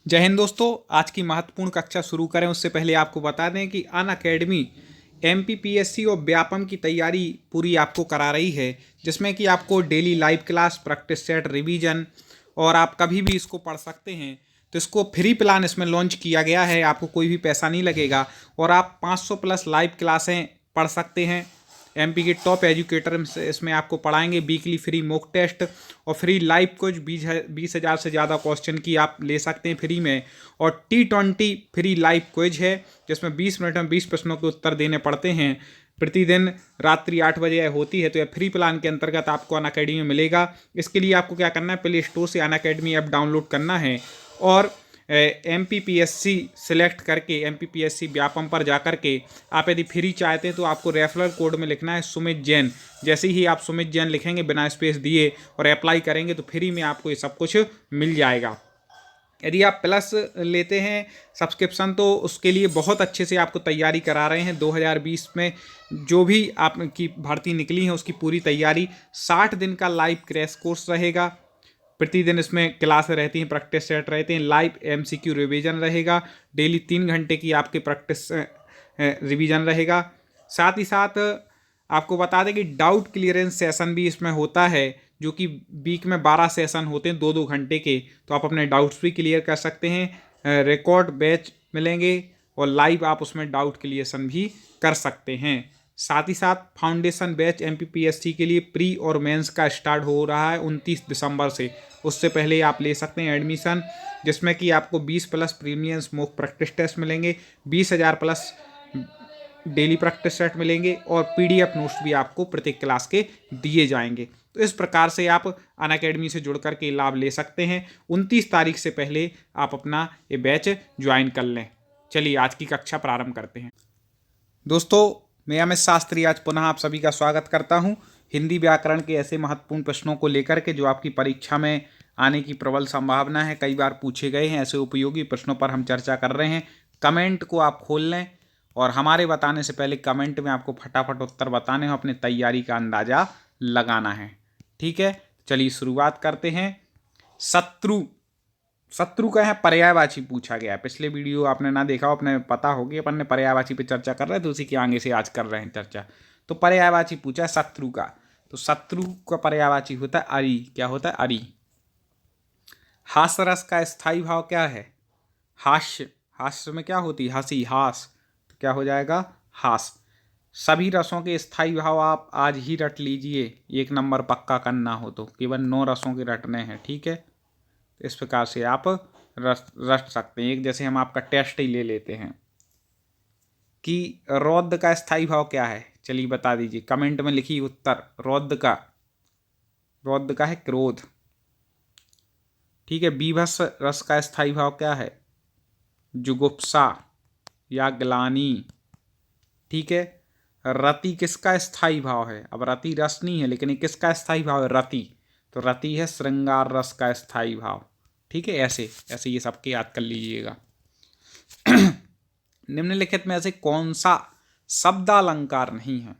जय हिंद दोस्तों। आज की महत्वपूर्ण कक्षा शुरू करें उससे पहले आपको बता दें कि अनअकैडमी एमपीपीएससी और व्यापम की तैयारी पूरी आपको करा रही है, जिसमें कि आपको daily live class, practice set, revision और आप कभी भी इसको पढ़ सकते हैं। तो इसको फ्री प्लान इसमें लॉन्च किया गया है, आपको कोई भी पैसा नहीं लगेगा और आप 500 प्लस लाइव क्लासें पढ़ सकते हैं। एमपी के टॉप एजुकेटर इसमें आपको पढ़ाएंगे। वीकली फ्री मॉक टेस्ट और फ्री लाइव कुछ 20,000 से ज़्यादा क्वेश्चन की आप ले सकते हैं फ्री में। और T20 फ्री लाइव क्विज है, जिसमें 20 मिनट में 20 प्रश्नों के उत्तर देने पड़ते हैं। प्रतिदिन रात्रि 8 बजे होती है। तो यह फ्री प्लान के अंतर्गत आपको अनअकैडमी में मिलेगा। इसके लिए आपको क्या करना है, प्ले स्टोर से अनअकैडमी ऐप डाउनलोड करना है और एमपीपीएससी सिलेक्ट करके एमपीपीएससी व्यापम पर जाकर के आप यदि फ्री चाहते हैं तो आपको रेफरल कोड में लिखना है सुमित जैन। जैसे ही आप सुमित जैन लिखेंगे बिना स्पेस दिए और अप्लाई करेंगे तो फ्री में आपको ये सब कुछ मिल जाएगा। यदि आप प्लस लेते हैं सब्सक्रिप्शन तो उसके लिए बहुत अच्छे से आपको तैयारी करा रहे हैं। 2020 में जो भी आपकी भर्ती निकली है उसकी पूरी तैयारी, 60 दिन का लाइव क्रैश कोर्स रहेगा। प्रतिदिन इसमें क्लास रहती हैं, प्रैक्टिस सेट रहते हैं, लाइव एमसीक्यू रिवीजन रहेगा, डेली 3 घंटे की आपकी प्रैक्टिस रिवीजन रहेगा। साथ ही साथ आपको बता दें कि डाउट क्लियरेंस सेशन भी इसमें होता है, जो कि वीक में 12 सेशन होते हैं 2-2 घंटे के। तो आप अपने डाउट्स भी क्लियर कर सकते हैं। रिकॉर्ड बैच मिलेंगे और लाइव आप उसमें डाउट क्लियरेशन भी कर सकते हैं। साथ ही साथ फाउंडेशन बैच एमपीपीएससी के लिए प्री और मेंस का स्टार्ट हो रहा है 29 दिसंबर से। उससे पहले आप ले सकते हैं एडमिशन, जिसमें कि आपको 20 plus premium mock practice test मिलेंगे, 20,000 प्लस डेली प्रैक्टिस सेट मिलेंगे और पीडीएफ नोट्स भी आपको प्रत्येक क्लास के दिए जाएंगे। तो इस प्रकार से आप अनअकैडमी से जुड़ करके लाभ ले सकते हैं। 29 तारीख से पहले आप अपना ये बैच ज्वाइन कर लें। चलिए आज की कक्षा प्रारंभ करते हैं। दोस्तों, मैं अमित शास्त्री आज पुनः आप सभी का स्वागत करता हूं। हिंदी व्याकरण के ऐसे महत्वपूर्ण प्रश्नों को लेकर के जो आपकी परीक्षा में आने की प्रबल संभावना है, कई बार पूछे गए हैं, ऐसे उपयोगी प्रश्नों पर हम चर्चा कर रहे हैं। कमेंट को आप खोल लें और हमारे बताने से पहले कमेंट में आपको फटाफट उत्तर बताने हो, अपनी तैयारी का अंदाजा लगाना है। ठीक है, चलिए शुरुआत करते हैं। शत्रु, शत्रु का है पर्यायवाची पूछा गया है। पिछले वीडियो आपने ना देखा हो, अपने पता होगी, अपन ने पर्यायवाची पे चर्चा कर रहे थे, उसी के आगे से आज कर रहे हैं चर्चा। तो पर्यायवाची पूछा है शत्रु का, तो शत्रु का पर्यायवाची होता है अरि। क्या होता है? अरि। हास्य रस का स्थायी भाव क्या है? हास्य। हास्य में क्या होती है? हंसी, हास। तो क्या हो जाएगा? हास। सभी रसों के स्थायी भाव आप आज ही रट लीजिए, 1 नंबर पक्का करना हो तो। केवल 9 रसों के रटने हैं, ठीक है। तो इस प्रकार से आप रट सकते हैं। एक जैसे हम आपका टेस्ट ही ले लेते हैं कि रौद्र का स्थायी भाव क्या है। चलिए बता दीजिए, कमेंट में लिखिए उत्तर। रौद्र का है क्रोध, ठीक है। बीभत्स रस का स्थायी भाव क्या है? जुगुप्सा या ग्लानि, ठीक है। रति किसका स्थायी भाव है? अब रति रस नहीं है, लेकिन ये किसका स्थायी भाव है? रति। तो रति है श्रृंगार रस का स्थायी भाव, ठीक है। ऐसे ऐसे ये सबके याद कर लीजिएगा। निम्नलिखित में ऐसे कौन सा शब्दालंकार नहीं है?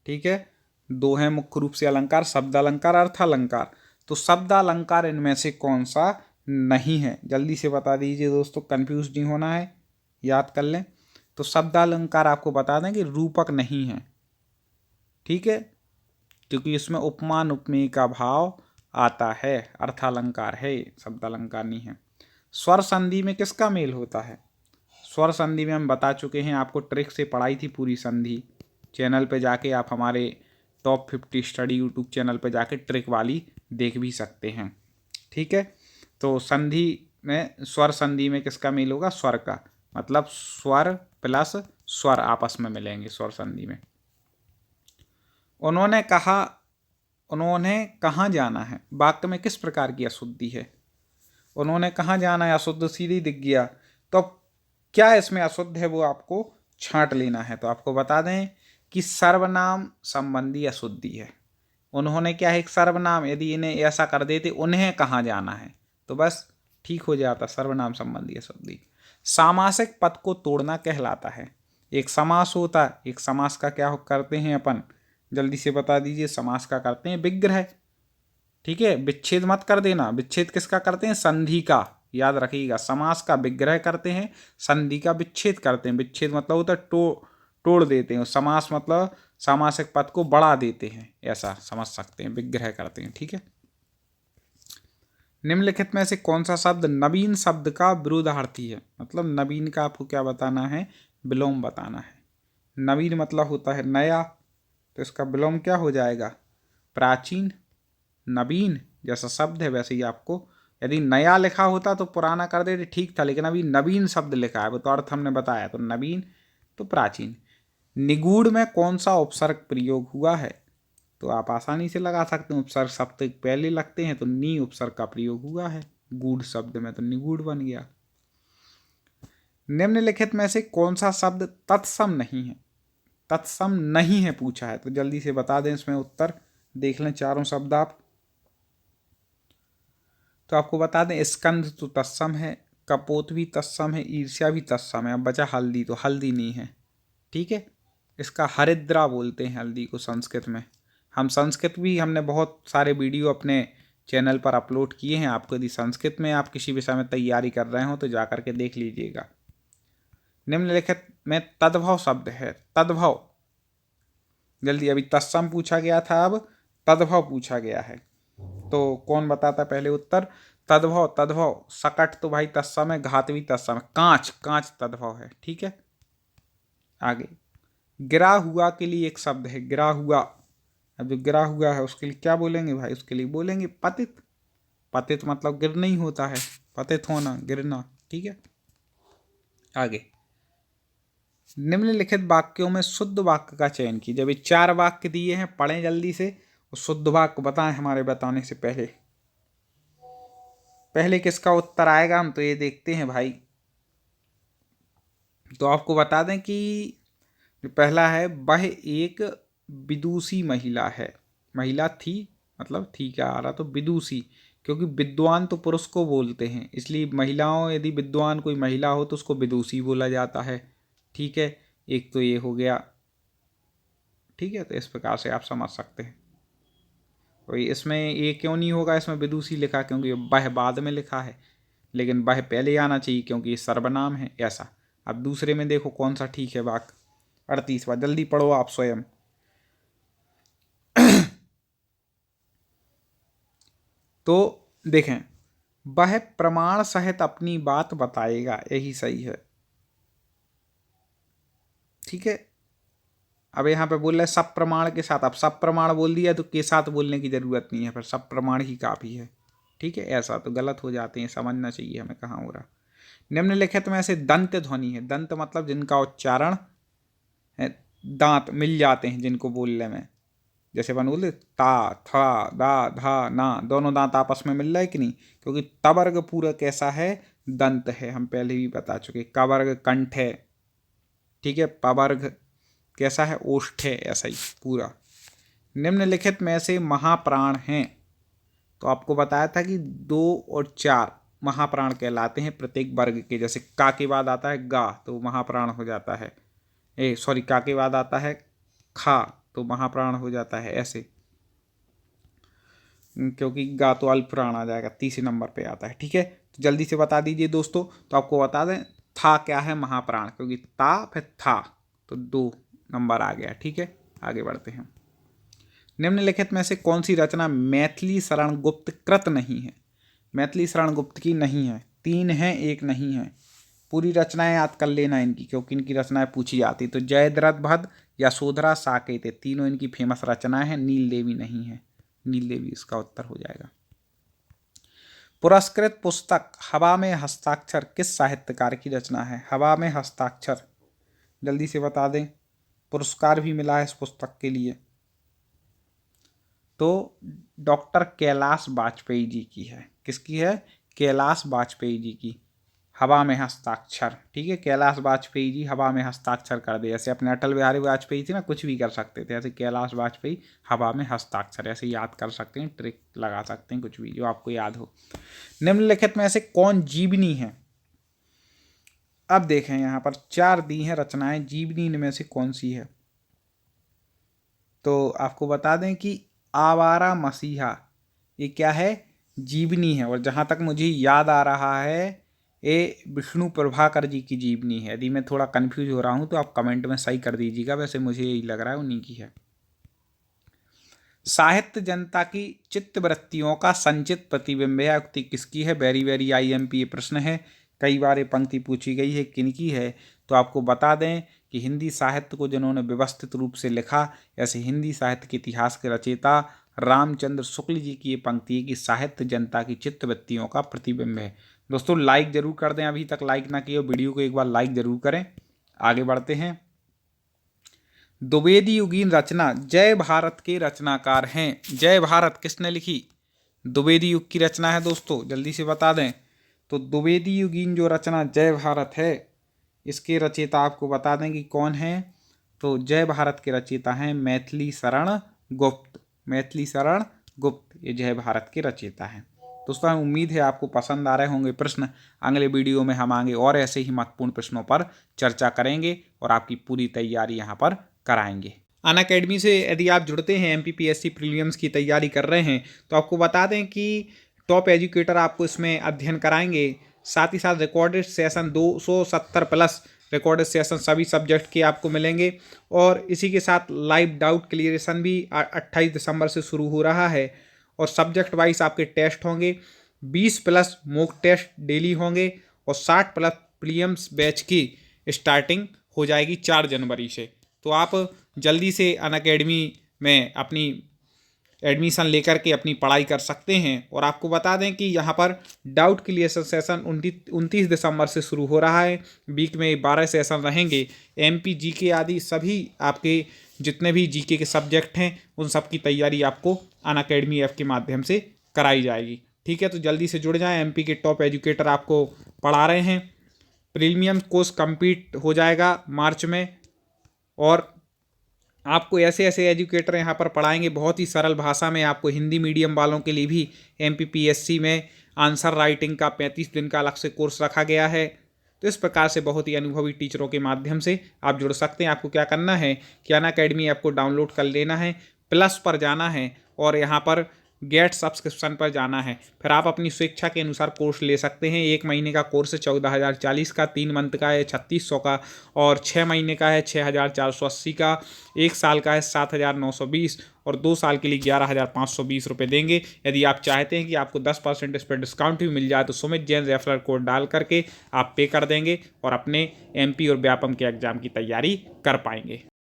ठीक है, 2 है मुख्य रूप से अलंकार, शब्दालंकार, अर्थालंकार। तो शब्दालंकार इनमें से कौन सा नहीं है? जल्दी से बता दीजिए दोस्तों, कंफ्यूज नहीं होना है, याद कर लें। तो शब्दालंकार आपको बता दें कि रूपक नहीं है, ठीक है, क्योंकि इसमें उपमान उपमेय का भाव आता है। अर्थालंकार है, शब्दालंकार नहीं है। स्वर संधि में किसका मेल होता है? स्वर संधि में हम बता चुके हैं, आपको ट्रिक से पढ़ाई थी पूरी संधि। चैनल पे जाके आप हमारे टॉप 50 स्टडी यूट्यूब चैनल पे जाके ट्रिक वाली देख भी सकते हैं, ठीक है। तो संधि में, स्वर संधि में किसका मेल होगा? स्वर का, मतलब स्वर प्लस स्वर आपस में मिलेंगे स्वर संधि में। उन्होंने कहा, उन्होंने कहाँ जाना है, वाक्य में किस प्रकार की अशुद्धि है? उन्होंने कहाँ जाना है, अशुद्ध सीधी दिख गया। तो क्या इसमें अशुद्ध है वो आपको छांट लेना है। तो आपको बता दें कि सर्वनाम संबंधी अशुद्धि है। उन्होंने क्या है? एक सर्वनाम, यदि इन्हें ऐसा कर देते उन्हें कहाँ जाना है तो बस ठीक हो जाता, सर्वनाम संबंधी अशुद्धि। सामासिक पद को तोड़ना कहलाता है। एक समास होता है, एक समास का क्या करते हैं अपन, जल्दी से बता दीजिए। समास का करते हैं विग्रह, ठीक है। विच्छेद मत कर देना, विच्छेद किसका करते हैं? संधि का, याद रखिएगा। समास का विग्रह करते हैं, संधि का विच्छेद करते हैं। विच्छेद मतलब होता है तोड़ देते हैं। समास मतलब सामासिक पद को बढ़ा देते हैं, ऐसा समझ सकते हैं, विग्रह करते हैं। ठीक है। निम्नलिखित में से कौन सा शब्द नवीन शब्द का विरोधार्थी है? मतलब नवीन का आपको क्या बताना है? विलोम बताना है। नवीन मतलब होता है नया, तो इसका विलोम क्या हो जाएगा? प्राचीन। नवीन जैसा शब्द है वैसे ही आपको, यदि नया लिखा होता तो पुराना कर देते, ठीक था, लेकिन अभी नवीन शब्द लिखा है, वो तो अर्थ हमने बताया, तो नवीन तो प्राचीन। निगूढ़ में कौन सा उपसर्ग प्रयोग हुआ है? तो आप आसानी से लगा सकते हैं, उपसर्ग शब्द पहले लगते हैं तो नी उपसर्ग का प्रयोग हुआ है। गूढ़ शब्द में तो निगूढ़ बन गया। निम्नलिखित में से कौन सा शब्द तत्सम नहीं है? तत्सम नहीं है पूछा है, तो जल्दी से बता दें इसमें उत्तर। देख लें चारों शब्द आप, तो आपको बता दें स्कंद तो तत्सम है, कपोत भी तत्सम है, ईर्ष्या भी तत्सम है। अब बचा हल्दी, तो हल्दी नहीं है। ठीक है। इसका हरिद्रा बोलते हैं हल्दी को संस्कृत में। हम संस्कृत भी हमने बहुत सारे वीडियो अपने चैनल पर अपलोड किए हैं। आपको यदि संस्कृत में आप किसी विषय में तैयारी कर रहे हो तो जा करके देख लीजिएगा। निम्नलिखित में तद्भव शब्द है। तद्भव, जल्दी, अभी तत्सम पूछा गया था, अब तद्भव पूछा गया है, तो कौन बताता पहले उत्तर? तद्भव, तद्भव। सकट तो भाई तत्सम है, घात भी तत्सम है। कांच, कांच तद्भव है। ठीक है। आगे, गिरा हुआ के लिए एक शब्द है, गिरा हुआ। अब जो गिरा हुआ है उसके लिए क्या बोलेंगे भाई? उसके लिए बोलेंगे पतित। पतित मतलब गिरना ही होता है, पतित होना, गिरना। ठीक है। आगे, निम्नलिखित वाक्यों में शुद्ध वाक्य का चयन कीजिए। जब ये 4 वाक्य दिए हैं, पढ़ें जल्दी से और शुद्ध वाक्य बताएं हमारे बताने से पहले। पहले किसका उत्तर आएगा हम तो ये देखते हैं भाई। तो आपको बता दें कि जो पहला है, वह एक विदुषी महिला है। महिला थी, मतलब थी क्या आ रहा, तो विदुषी, क्योंकि विद्वान तो पुरुष को बोलते हैं, इसलिए महिलाओं, यदि विद्वान कोई महिला हो तो उसको विदुषी बोला जाता है। ठीक है। एक तो ये हो गया। ठीक है, तो इस प्रकार से आप समझ सकते हैं। तो इसमें ये क्यों नहीं होगा, इसमें विदुषी लिखा, क्योंकि वह बाद में लिखा है, लेकिन वह पहले आना चाहिए क्योंकि ये सर्वनाम है, ऐसा। अब दूसरे में देखो कौन सा ठीक है वाक्य। 38वां, जल्दी पढ़ो आप स्वयं। तो देखें, वह प्रमाण सहित अपनी बात बताएगा, यही सही है। ठीक है। अब यहाँ पे बोल रहे सब प्रमाण के साथ, अब सब प्रमाण बोल दिया तो के साथ बोलने की जरूरत नहीं है, फिर सब प्रमाण ही काफी है। ठीक है। ऐसा तो गलत हो जाते हैं, समझना चाहिए हमें कहाँ हो रहा। निम्नलिखित में से दंत ध्वनि है। दंत मतलब जिनका उच्चारण दांत मिल जाते हैं जिनको बोलने में, जैसे बन बोलते ता, था, दा, धा, ना, दोनों दांत आपस में मिल रहा है कि नहीं? क्योंकि तवर्ग पूरा कैसा है? दंत है, हम पहले भी बता चुके। कवर्ग कंठ है। ठीक है। पवर्ग कैसा है? ओष्ठ है, ऐसा ही पूरा। निम्नलिखित में से महाप्राण हैं, तो आपको बताया था कि 2 और 4 महाप्राण कहलाते हैं प्रत्येक वर्ग के। जैसे का के बाद आता है गा तो महाप्राण हो जाता है, सॉरी, का के बाद आता है खा तो महाप्राण हो जाता है, ऐसे, क्योंकि गा तो अल्प प्राण आ जाएगा, तीसरे नंबर पे आता है। ठीक है। तो जल्दी से बता दीजिए दोस्तों। तो आपको बता दें था क्या है? महाप्राण, क्योंकि ता फिर था तो 2 नंबर आ गया। ठीक है। आगे बढ़ते हैं। निम्नलिखित में से कौन सी रचना मैथिली शरण गुप्त कृत नहीं है? मैथिली शरण गुप्त की नहीं है। 3 है, 1 नहीं है। पूरी रचनाएं याद कर लेना इनकी, क्योंकि इनकी रचनाएं पूछी जाती। तो जयद्रथ भद्र, यशोधरा, साकेत, तीनों इनकी फेमस रचनाएं हैं। नील देवी नहीं है। नील देवी इसका उत्तर हो जाएगा। पुरस्कृत पुस्तक हवा में हस्ताक्षर किस साहित्यकार की रचना है? हवा में हस्ताक्षर, जल्दी से बता दें। पुरस्कार भी मिला है इस पुस्तक के लिए, तो डॉक्टर कैलाश वाजपेयी जी की है। किसकी है? कैलाश वाजपेयी जी की। हवा में हस्ताक्षर। ठीक है। कैलाश वाजपेयी जी हवा में हस्ताक्षर कर दे, ऐसे अपने अटल बिहारी वाजपेयी थे ना, कुछ भी कर सकते थे, ऐसे कैलाश वाजपेयी हवा में हस्ताक्षर, ऐसे याद कर सकते हैं, ट्रिक लगा सकते हैं, कुछ भी जो आपको याद हो। निम्नलिखित में से कौन जीवनी है? अब देखें यहाँ पर 4 दी हैं रचनाएं, जीवनी इनमें से कौन सी है? तो आपको बता दें कि आवारा मसीहा, ये क्या है? जीवनी है, और जहाँ तक मुझे याद आ रहा है ये विष्णु प्रभाकर जी की जीवनी है। यदि मैं थोड़ा कंफ्यूज हो रहा हूँ तो आप कमेंट में सही कर दीजिएगा, वैसे मुझे यही लग रहा है उन्हीं की है। साहित्य जनता की चित्तवृत्तियों का संचित प्रतिबिंब है, उक्ति किसकी है? वेरी वेरी आईएमपी ये प्रश्न है, कई बार ये पंक्ति पूछी गई है, किनकी है? तो आपको बता दें कि हिंदी साहित्य को जिन्होंने व्यवस्थित रूप से लिखा, ऐसे हिंदी साहित्य के इतिहास के रचयिता रामचंद्र शुक्ल जी की ये पंक्ति है कि साहित्य जनता की चित्तवृत्तियों का प्रतिबिंब है। दोस्तों लाइक जरूर कर दें, अभी तक लाइक ना किए वीडियो को एक बार लाइक जरूर करें। आगे बढ़ते हैं। द्विवेदी युगीन रचना जय भारत के रचनाकार हैं। जय भारत किसने लिखी? द्विवेदी युग की रचना है दोस्तों, जल्दी से बता दें। तो द्विवेदी युगीन जो रचना जय भारत है, इसके रचयिता आपको बता दें कि कौन है। तो जय भारत के रचयिता हैं मैथिली शरण गुप्त। मैथिली शरण गुप्त ये जय भारत के रचयिता हैं। दोस्तों उम्मीद है आपको पसंद आ रहे होंगे प्रश्न। अगले वीडियो में हम आगे और ऐसे ही महत्वपूर्ण प्रश्नों पर चर्चा करेंगे और आपकी पूरी तैयारी यहाँ पर कराएंगे। अनअकैडमी से यदि आप जुड़ते हैं, एमपीपीएससी प्रीलिम्स की तैयारी कर रहे हैं, तो आपको बता दें कि टॉप एजुकेटर आपको इसमें अध्ययन कराएंगे। साथ ही साथ recorded session 270 plus recorded session सभी सब्जेक्ट के आपको मिलेंगे, और इसी के साथ लाइव डाउट क्लियरेशन भी 28 दिसंबर से शुरू हो रहा है। और सब्जेक्ट वाइज आपके टेस्ट होंगे, 20 प्लस मॉक टेस्ट डेली होंगे, और 60 प्लस प्रीलिम्स बैच की स्टार्टिंग हो जाएगी 4 जनवरी से। तो आप जल्दी से अनअकैडमी में अपनी एडमिशन लेकर के अपनी पढ़ाई कर सकते हैं। और आपको बता दें कि यहाँ पर डाउट क्लियरेशन सेशन 29 दिसंबर से शुरू हो रहा है। वीक में 12 सेशन रहेंगे। एमपी जीके आदि सभी आपके जितने भी जीके के सब्जेक्ट हैं उन सब की तैयारी आपको अनअकैडमी ऐप के माध्यम से कराई जाएगी। ठीक है, तो जल्दी से जुड़ जाएं। एमपी के टॉप एजुकेटर आपको पढ़ा रहे हैं। प्रीमियम कोर्स कंप्लीट हो जाएगा मार्च में, और आपको ऐसे ऐसे एजुकेटर यहाँ पर पढ़ाएंगे बहुत ही सरल भाषा में। आपको हिंदी मीडियम वालों के लिए भी एमपीपीएससी में आंसर राइटिंग का 35 दिन का अलग से कोर्स रखा गया है। तो इस प्रकार से बहुत ही अनुभवी टीचरों के माध्यम से आप जुड़ सकते हैं। आपको क्या करना है कि अनअकैडमी ऐप को डाउनलोड कर लेना है, प्लस पर जाना है और यहाँ पर गेट सब्सक्रिप्शन पर जाना है। फिर आप अपनी स्वेच्छा के अनुसार कोर्स ले सकते हैं। 1 महीने का कोर्स है 14,040 का, 3 मंथ का है 3600 का, और 6 महीने का है 6,480 का, 1 साल का है 7,920, और 2 साल के लिए 11,520 रुपये देंगे। यदि आप चाहते हैं कि आपको 10% इस पर डिस्काउंट भी मिल जाए तो सुमित जैन रेफरल कोड डाल करके आप पे कर देंगे और अपने एमपी और व्यापम के एग्जाम की तैयारी कर पाएंगे।